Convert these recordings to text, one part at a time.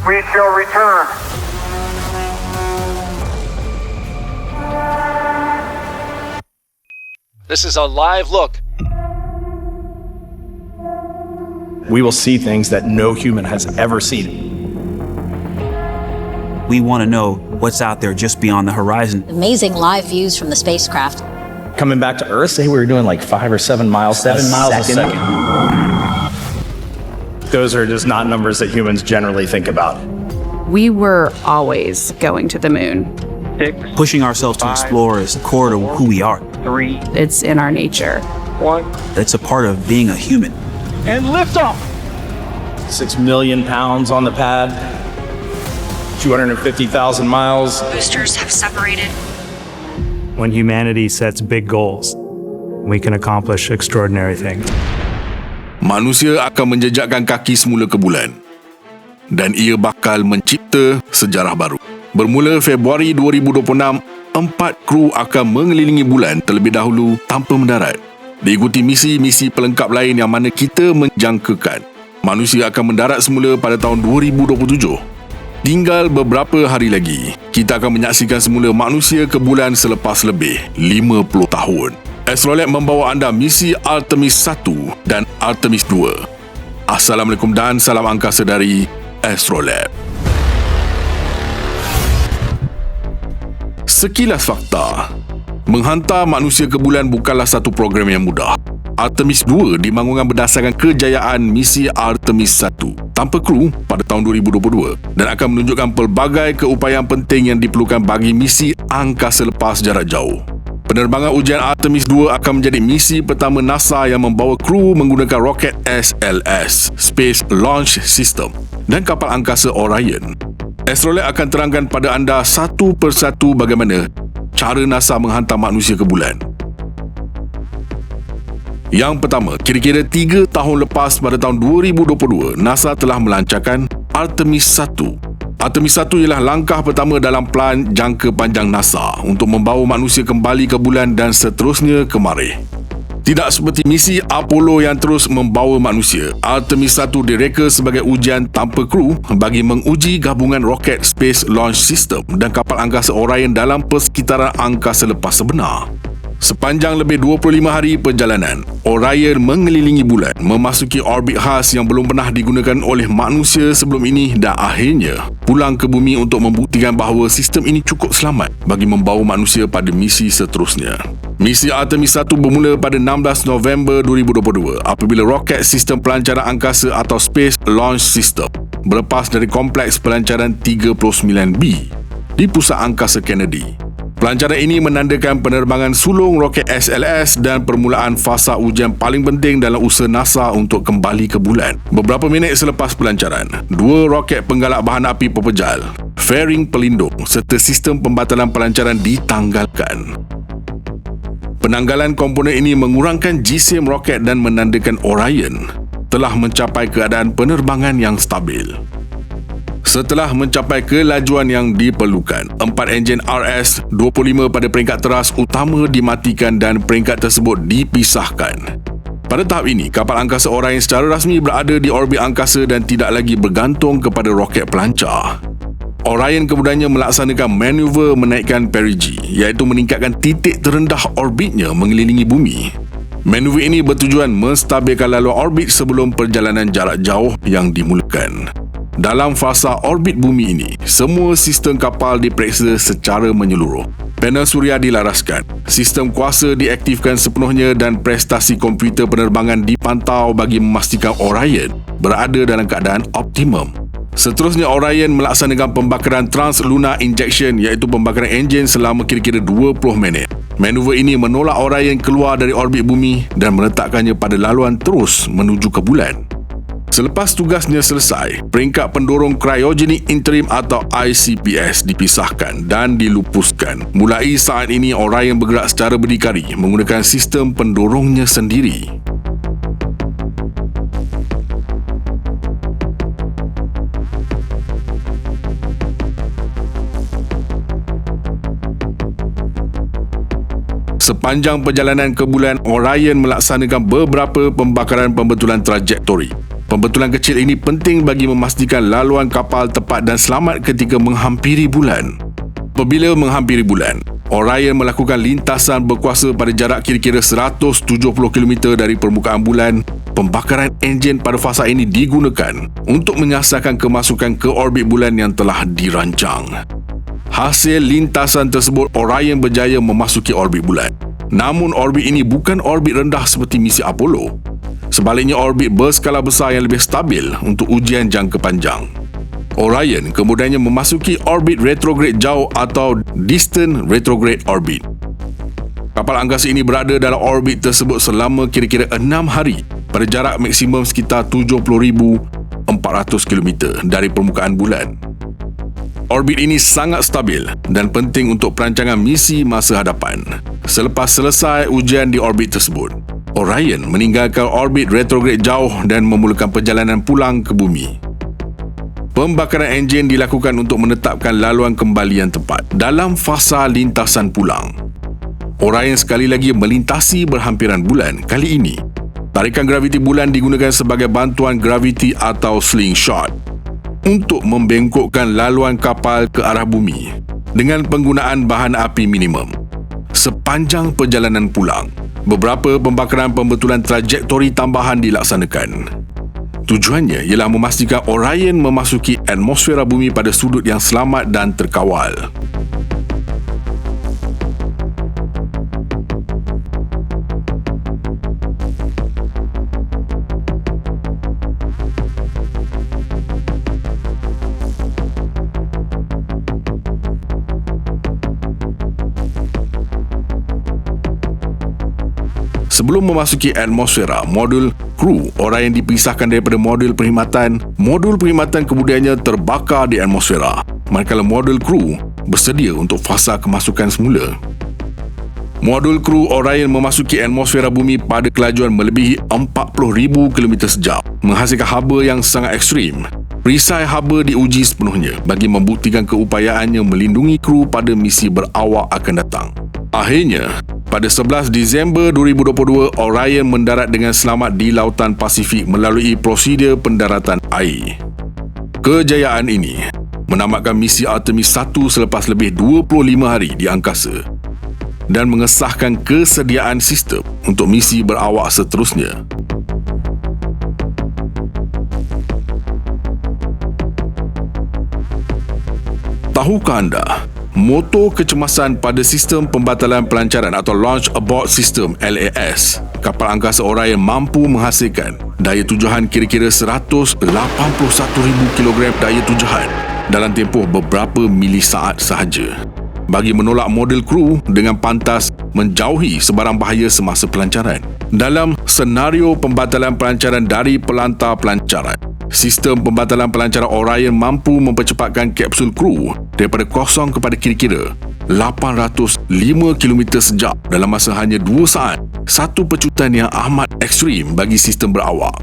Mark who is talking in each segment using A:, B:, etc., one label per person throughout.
A: we shall return.
B: This is a live look.
C: We will see things that no human has ever seen.
D: We want to know what's out there just beyond the horizon.
E: Amazing live views from the spacecraft.
C: Coming back to Earth, say we were doing like 5 or 7 miles, 7 miles a second. Those are just not numbers that humans generally think about.
F: We were always going to the moon.
A: 6,
D: Pushing ourselves to explore is core to who we are.
A: 3,
F: It's in our nature.
A: 1.
D: It's a part of being a human.
A: And liftoff.
C: 6 million pounds on the pad, 250,000 miles.
G: Boosters have separated.
H: When humanity sets big goals, we can accomplish extraordinary things.
I: Manusia akan menjejakkan kaki semula ke bulan dan ia bakal mencipta sejarah baru. Bermula Februari 2026, 4 kru akan mengelilingi bulan terlebih dahulu tanpa mendarat. Diikuti misi-misi pelengkap lain yang mana kita menjangkakan manusia akan mendarat semula pada tahun 2027. Tinggal beberapa hari lagi, kita akan menyaksikan semula manusia ke bulan selepas lebih 50 tahun. Astrolab membawa anda misi Artemis 1 dan Artemis 2. Assalamualaikum dan salam angkasa dari Astrolab. Sekilas fakta, menghantar manusia ke bulan bukanlah satu program yang mudah. Artemis 2 dibangunkan berdasarkan kejayaan misi Artemis 1 tanpa kru pada tahun 2022 dan akan menunjukkan pelbagai keupayaan penting yang diperlukan bagi misi angkasa lepas jarak jauh. Penerbangan ujian Artemis 2 akan menjadi misi pertama NASA yang membawa kru menggunakan roket SLS, Space Launch System, dan kapal angkasa Orion. Astrolab akan terangkan pada anda satu persatu bagaimana cara NASA menghantar manusia ke bulan. Yang pertama, kira-kira 3 tahun lepas pada tahun 2022, NASA telah melancarkan Artemis 1. Artemis 1 ialah langkah pertama dalam plan jangka panjang NASA untuk membawa manusia kembali ke bulan dan seterusnya ke Marikh. Tidak seperti misi Apollo yang terus membawa manusia, Artemis 1 direka sebagai ujian tanpa kru bagi menguji gabungan roket Space Launch System dan kapal angkasa Orion dalam persekitaran angkasa lepas sebenar. Sepanjang lebih 25 hari perjalanan, Orion mengelilingi bulan, memasuki orbit khas yang belum pernah digunakan oleh manusia sebelum ini dan akhirnya pulang ke bumi untuk membuktikan bahawa sistem ini cukup selamat bagi membawa manusia pada misi seterusnya. Misi Artemis 1 bermula pada 16 November 2022 apabila roket sistem pelancaran angkasa atau Space Launch System berlepas dari kompleks pelancaran 39B di Pusat Angkasa Kennedy. Pelancaran ini menandakan penerbangan sulung roket SLS dan permulaan fasa ujian paling penting dalam usaha NASA untuk kembali ke bulan. Beberapa minit selepas pelancaran, 2 roket penggalak bahan api pepejal, fairing pelindung serta sistem pembatalan pelancaran ditanggalkan. Penanggalan komponen ini mengurangkan jisim roket dan menandakan Orion telah mencapai keadaan penerbangan yang stabil. Setelah mencapai kelajuan yang diperlukan, 4 enjin RS-25 pada peringkat teras utama dimatikan dan peringkat tersebut dipisahkan. Pada tahap ini, kapal angkasa Orion secara rasmi berada di orbit angkasa dan tidak lagi bergantung kepada roket pelancar. Orion kemudiannya melaksanakan manuver menaikkan perigee, iaitu meningkatkan titik terendah orbitnya mengelilingi bumi. Manuver ini bertujuan menstabilkan laluan orbit sebelum perjalanan jarak jauh yang dimulakan. Dalam fasa orbit bumi ini, semua sistem kapal diperiksa secara menyeluruh. Panel suria dilaraskan, sistem kuasa diaktifkan sepenuhnya dan prestasi komputer penerbangan dipantau bagi memastikan Orion berada dalam keadaan optimum. Seterusnya, Orion melaksanakan pembakaran Trans-Lunar Injection iaitu pembakaran enjin selama kira-kira 20 minit. Manuver ini menolak Orion keluar dari orbit bumi dan meletakkannya pada laluan terus menuju ke bulan. Selepas tugasnya selesai, peringkat pendorong Cryogenic Interim atau ICPS dipisahkan dan dilupuskan. Mulai saat ini, Orion bergerak secara berdikari menggunakan sistem pendorongnya sendiri. Sepanjang perjalanan ke bulan, Orion melaksanakan beberapa pembakaran pembetulan trajektori. Pembetulan kecil ini penting bagi memastikan laluan kapal tepat dan selamat ketika menghampiri bulan. Apabila menghampiri bulan, Orion melakukan lintasan berkuasa pada jarak kira-kira 170 km dari permukaan bulan. Pembakaran enjin pada fasa ini digunakan untuk menyasarkan kemasukan ke orbit bulan yang telah dirancang. Hasil lintasan tersebut, Orion berjaya memasuki orbit bulan. Namun orbit ini bukan orbit rendah seperti misi Apollo. Sebaliknya, orbit berskala besar yang lebih stabil untuk ujian jangka panjang. Orion kemudiannya memasuki orbit retrograde jauh atau distant retrograde orbit. Kapal angkasa ini berada dalam orbit tersebut selama kira-kira 6 hari pada jarak maksimum sekitar 70,400 km dari permukaan bulan. Orbit ini sangat stabil dan penting untuk perancangan misi masa hadapan. Selepas selesai ujian di orbit tersebut, Orion meninggalkan orbit retrograde jauh dan memulakan perjalanan pulang ke bumi. Pembakaran enjin dilakukan untuk menetapkan laluan kembali yang tepat dalam fasa lintasan pulang. Orion sekali lagi melintasi berhampiran bulan. Kali ini, tarikan graviti bulan digunakan sebagai bantuan graviti atau slingshot untuk membengkokkan laluan kapal ke arah bumi dengan penggunaan bahan api minimum. Sepanjang perjalanan pulang, beberapa pembakaran pembetulan trajektori tambahan dilaksanakan. Tujuannya ialah memastikan Orion memasuki atmosfera bumi pada sudut yang selamat dan terkawal. Sebelum memasuki atmosfera, modul kru Orion dipisahkan daripada modul perkhidmatan. Modul perkhidmatan kemudiannya terbakar di atmosfera, manakala modul kru bersedia untuk fasa kemasukan semula. Modul kru Orion memasuki atmosfera bumi pada kelajuan melebihi 40,000 km sejam, menghasilkan haba yang sangat ekstrim. Perisai haba diuji sepenuhnya bagi membuktikan keupayaannya melindungi kru pada misi berawak akan datang. Akhirnya, pada 11 Disember 2022, Orion mendarat dengan selamat di Lautan Pasifik melalui prosedur pendaratan air. Kejayaan ini menamatkan misi Artemis 1 selepas lebih 25 hari di angkasa dan mengesahkan kesediaan sistem untuk misi berawak seterusnya. Tahukah anda, motor kecemasan pada sistem pembatalan pelancaran atau Launch Abort System (LAS), kapal angkasa Orion mampu menghasilkan daya tujuan kira-kira 181,000 kg daya tujuan dalam tempoh beberapa milisaat sahaja bagi menolak model kru dengan pantas menjauhi sebarang bahaya semasa pelancaran. Dalam senario pembatalan pelancaran dari pelantar pelancaran, sistem pembatalan pelancaran Orion mampu mempercepatkan kapsul kru daripada kosong kepada kira-kira 805 km sejam dalam masa hanya 2 saat, satu pecutan yang amat ekstrim bagi sistem berawak.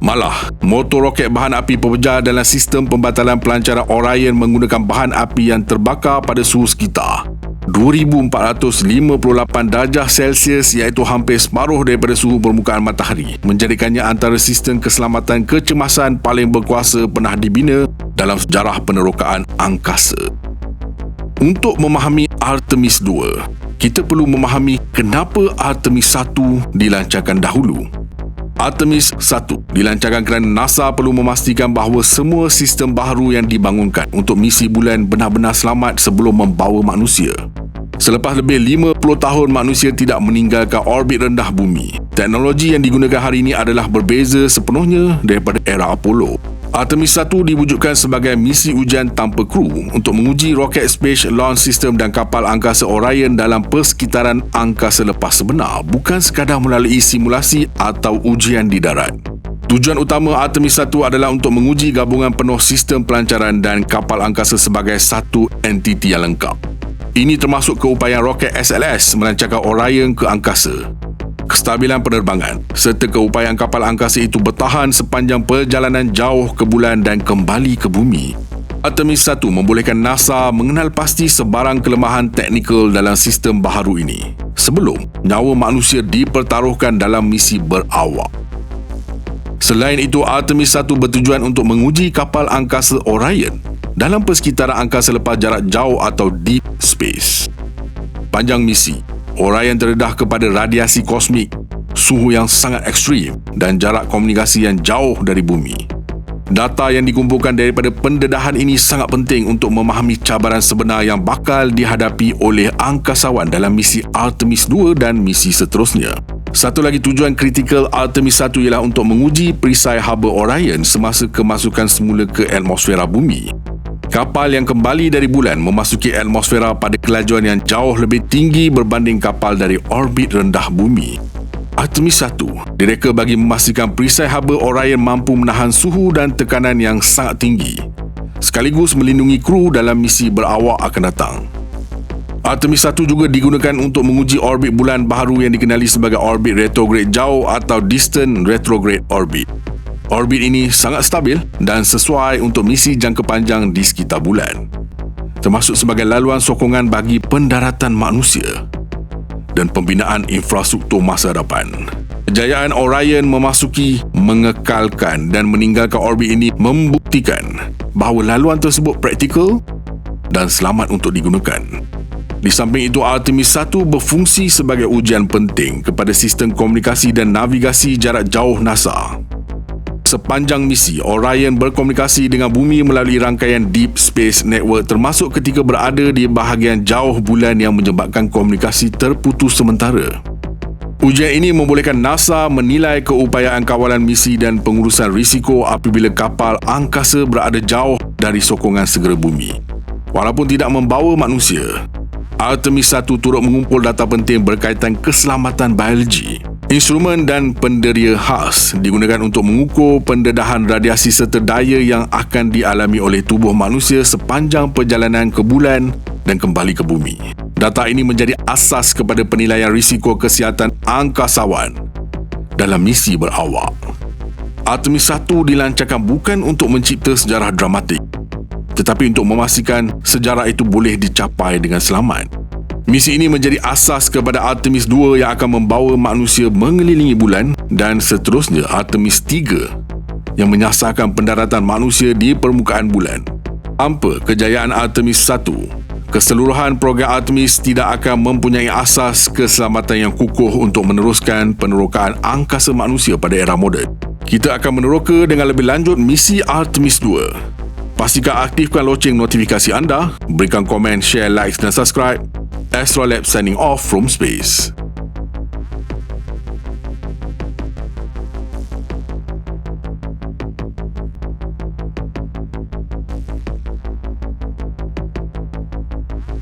I: Malah, motor roket bahan api pepejah dalam sistem pembatalan pelancaran Orion menggunakan bahan api yang terbakar pada suhu sekitar 2,458 darjah Celsius, iaitu hampir separuh daripada suhu permukaan matahari, menjadikannya antara sistem keselamatan kecemasan paling berkuasa pernah dibina dalam sejarah penerokaan angkasa. Untuk memahami Artemis 2, kita perlu memahami kenapa Artemis 1 dilancarkan dahulu. Artemis 1 dilancarkan kerana NASA perlu memastikan bahawa semua sistem baharu yang dibangunkan untuk misi bulan benar-benar selamat sebelum membawa manusia. Selepas lebih 50 tahun manusia tidak meninggalkan orbit rendah bumi, teknologi yang digunakan hari ini adalah berbeza sepenuhnya daripada era Apollo. Artemis 1 diwujudkan sebagai misi ujian tanpa kru untuk menguji roket Space Launch System dan kapal angkasa Orion dalam persekitaran angkasa lepas sebenar, bukan sekadar melalui simulasi atau ujian di darat. Tujuan utama Artemis 1 adalah untuk menguji gabungan penuh sistem pelancaran dan kapal angkasa sebagai satu entiti yang lengkap. Ini termasuk keupayaan roket SLS melancarkan Orion ke angkasa, kestabilan penerbangan serta keupayaan kapal angkasa itu bertahan sepanjang perjalanan jauh ke bulan dan kembali ke bumi. Artemis 1 membolehkan NASA mengenal pasti sebarang kelemahan teknikal dalam sistem baharu ini sebelum nyawa manusia dipertaruhkan dalam misi berawak. Selain itu, Artemis 1 bertujuan untuk menguji kapal angkasa Orion dalam persekitaran angkasa lepas jarak jauh atau deep space. Panjang misi, Orion terdedah kepada radiasi kosmik, suhu yang sangat ekstrim dan jarak komunikasi yang jauh dari bumi. Data yang dikumpulkan daripada pendedahan ini sangat penting untuk memahami cabaran sebenar yang bakal dihadapi oleh angkasawan dalam misi Artemis 2 dan misi seterusnya. Satu lagi tujuan kritikal Artemis 1 ialah untuk menguji perisai haba Orion semasa kemasukan semula ke atmosfera bumi. Kapal yang kembali dari bulan memasuki atmosfera pada kelajuan yang jauh lebih tinggi berbanding kapal dari orbit rendah bumi. Artemis 1 direka bagi memastikan perisai haba Orion mampu menahan suhu dan tekanan yang sangat tinggi, sekaligus melindungi kru dalam misi berawak akan datang. Artemis 1 juga digunakan untuk menguji orbit bulan baharu yang dikenali sebagai orbit retrograde jauh atau distant retrograde orbit. Orbit ini sangat stabil dan sesuai untuk misi jangka panjang di sekitar bulan, termasuk sebagai laluan sokongan bagi pendaratan manusia dan pembinaan infrastruktur masa depan. Kejayaan Orion memasuki, mengekalkan dan meninggalkan orbit ini membuktikan bahawa laluan tersebut praktikal dan selamat untuk digunakan. Di samping itu, Artemis 1 berfungsi sebagai ujian penting kepada sistem komunikasi dan navigasi jarak jauh NASA. Sepanjang misi, Orion berkomunikasi dengan bumi melalui rangkaian Deep Space Network, termasuk ketika berada di bahagian jauh bulan yang menyebabkan komunikasi terputus sementara. Ujian ini membolehkan NASA menilai keupayaan kawalan misi dan pengurusan risiko apabila kapal angkasa berada jauh dari sokongan segera bumi. Walaupun tidak membawa manusia, Artemis 1 turut mengumpul data penting berkaitan keselamatan biologi. Instrumen dan penderia khas digunakan untuk mengukur pendedahan radiasi serta daya yang akan dialami oleh tubuh manusia sepanjang perjalanan ke bulan dan kembali ke bumi. Data ini menjadi asas kepada penilaian risiko kesihatan angkasawan dalam misi berawak. Artemis 1 dilancarkan bukan untuk mencipta sejarah dramatik, tetapi untuk memastikan sejarah itu boleh dicapai dengan selamat. Misi ini menjadi asas kepada Artemis 2 yang akan membawa manusia mengelilingi bulan dan seterusnya Artemis 3 yang menyasarkan pendaratan manusia di permukaan bulan. Tanpa kejayaan Artemis 1, keseluruhan program Artemis tidak akan mempunyai asas keselamatan yang kukuh untuk meneruskan penerokaan angkasa manusia pada era moden. Kita akan meneroka dengan lebih lanjut misi Artemis 2. Pastikan aktifkan loceng notifikasi anda, berikan komen, share, like dan subscribe. Astrolab signing off from space.